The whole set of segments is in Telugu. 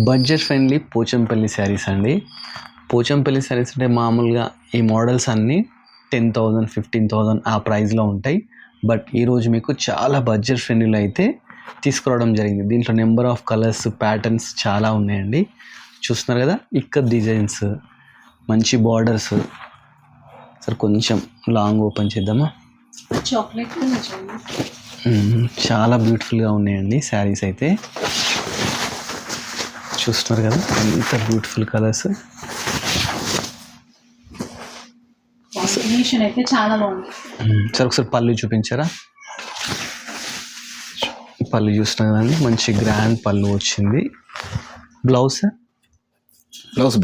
బడ్జెట్ ఫ్రెండ్లీ పోచంపల్లి శారీస్ అండి. పోచంపల్లి శారీస్ అంటే మామూలుగా ఈ మోడల్స్ అన్నీ 10,000 15,000 ఆ ప్రైస్లో ఉంటాయి. బట్ ఈరోజు మీకు చాలా బడ్జెట్ ఫ్రెండ్లీలో అయితే తీసుకురావడం జరిగింది. దీంట్లో నెంబర్ ఆఫ్ కలర్స్ ప్యాటర్న్స్ చాలా ఉన్నాయండి. చూస్తున్నారు కదా, ఇక్కడ డిజైన్స్, మంచి బార్డర్స్. సార్ కొంచెం లాంగ్ ఓపెన్ చేద్దామా? చాక్లెట్ చాలా బ్యూటిఫుల్గా ఉన్నాయండి శారీస్ అయితే. చూస్తున్నారు కదా ఎంత బ్యూటిఫుల్ కలర్స్. కాంబినేషన్ అయితే చాలా బాగుంది. సార్ ఒకసారి పళ్ళు చూపించారా? పళ్ళు చూస్తున్నారు కదండి, మంచి గ్రాండ్ పళ్ళు వచ్చింది. బ్లౌజ్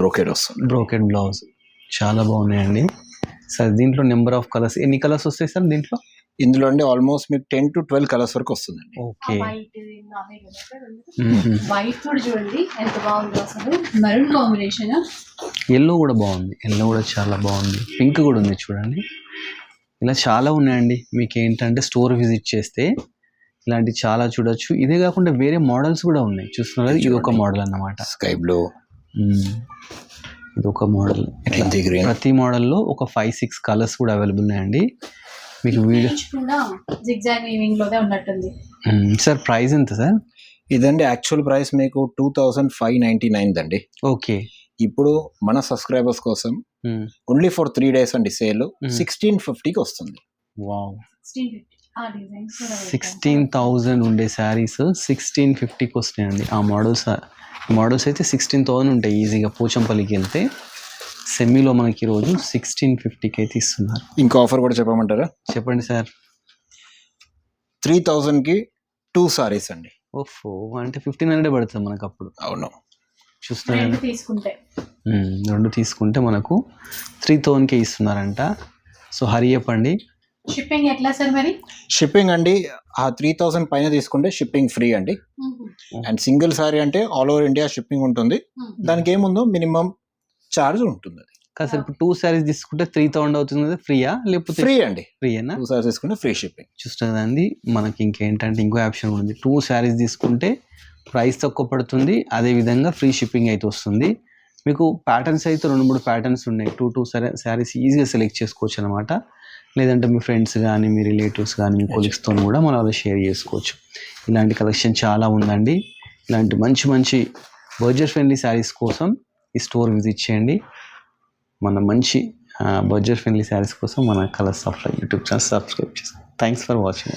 బ్రోకెడ్ వస్తుంది. బ్రోకెడ్ బ్లౌజ్ చాలా బాగున్నాయండి. సార్ దీంట్లో నెంబర్ ఆఫ్ కలర్స్, ఎన్ని కలర్స్ వస్తాయి సార్ దీంట్లో? ఇందులో అండి ఆల్మోస్ట్ మీకు 10 to 12 కలర్స్ వరకు వస్తుందండి. ఓకే. వైట్ కూడా చూడండి ఎంత బాగుందో, అసలు మెరూన్ కాంబినేషన్. ఎల్లో కూడా బాగుంది, ఎల్లో కూడా చాలా బాగుంది. పింక్ కూడా ఉంది చూడండి. ఇలా చాలా ఉన్నాయండి. మీకు ఏంటంటే స్టోర్ విజిట్ చేస్తే ఇలాంటి చాలా చూడొచ్చు. ఇదే కాకుండా వేరే మోడల్స్ కూడా ఉన్నాయి. చూస్తున్నారు కదా, ఇది ఒక మోడల్ అన్నమాట. స్కై బ్లూ, ఇది ఒక మోడల్. ప్రతి మోడల్లో ఒక 5-6 కలర్స్ కూడా అవైలబుల్ ఉన్నాయండి. మీకు వీడియో కూడా జిగ్జాగ్ వీవింగ్ లోనే ఉన్నట్టుంది. సార్ ప్రైస్ ఎంత సార్? ఇదండి యాక్చువల్ ప్రైస్ మీకు 2,599 అండి. ఓకే. ఇప్పుడు మన సబ్స్క్రైబర్స్ కోసం ఓన్లీ ఫర్ 3 days అండి సేల్ 1650కి వస్తుంది. వావ్, 16,000 ఉండే శారీస్ 1650కి వస్తాయండి. ఆ మోడల్స్ అయితే 16,000 ఉంటాయి ఈజీగా. పోచంపల్లికి వెళ్తే సెమీలో మనకి ఈరోజు 1650కి అయితే ఇస్తున్నారు. ఇంకో ఆఫర్ కూడా చెప్పమంటారా? చెప్పండి సార్. 3,000కి 2 sarees అండి. ఓఫో, అంటే 1,500 పడుతుంది మనకు అప్పుడు. అవును, చూస్తున్నారు, రెండు తీసుకుంటే మనకు 3,000కే ఇస్తున్నారంట. సో హరి చెప్పండి. షిప్పింగ్ ఎట్లా సార్ మరి? షిప్పింగ్ అండి ఆ 3,000 పైన తీసుకుంటే షిప్పింగ్ ఫ్రీ అండి. అండ్ సింగిల్ సారీ అంటే ఆల్ ఓవర్ ఇండియా షిప్పింగ్ ఉంటుంది. దానికి ఏముందో మినిమం ఛార్జ్ ఉంటుంది. కాదు సార్, ఇప్పుడు 2 sarees తీసుకుంటే 3,000 అవుతుంది కదా, ఫ్రీయా లేకపోతే? ఫ్రీ అండి, ఫ్రీయేనా? 2 sarees తీసుకుంటే ఫ్రీ షిప్పింగ్. చూస్తుందండి, మనకి ఇంకేంటంటే ఇంకో ఆప్షన్ ఉంది. 2 sarees తీసుకుంటే ప్రైస్ తక్కువ పడుతుంది, అదేవిధంగా ఫ్రీ షిప్పింగ్ అయితే వస్తుంది. మీకు ప్యాటర్న్స్ అయితే 2-3 ప్యాటర్న్స్ ఉన్నాయి. 2 sarees ఈజీగా సెలెక్ట్ చేసుకోవచ్చు అనమాట. లేదంటే మీ ఫ్రెండ్స్ కానీ, మీ రిలేటివ్స్ కానీ, మీ కొలీగ్స్తో కూడా మనం అలా షేర్ చేసుకోవచ్చు. ఇలాంటి కలెక్షన్ చాలా ఉందండి. ఇలాంటి మంచి మంచి బడ్జెట్ ఫ్రెండ్లీ శారీస్ కోసం ఈ స్టోర్ విజిట్ చేయండి. మన మంచి బడ్జెట్ ఫ్రెండ్లీ శారీస్ కోసం మన Colours of Life YouTube channel subscribe చేస్తాం. Thanks for watching.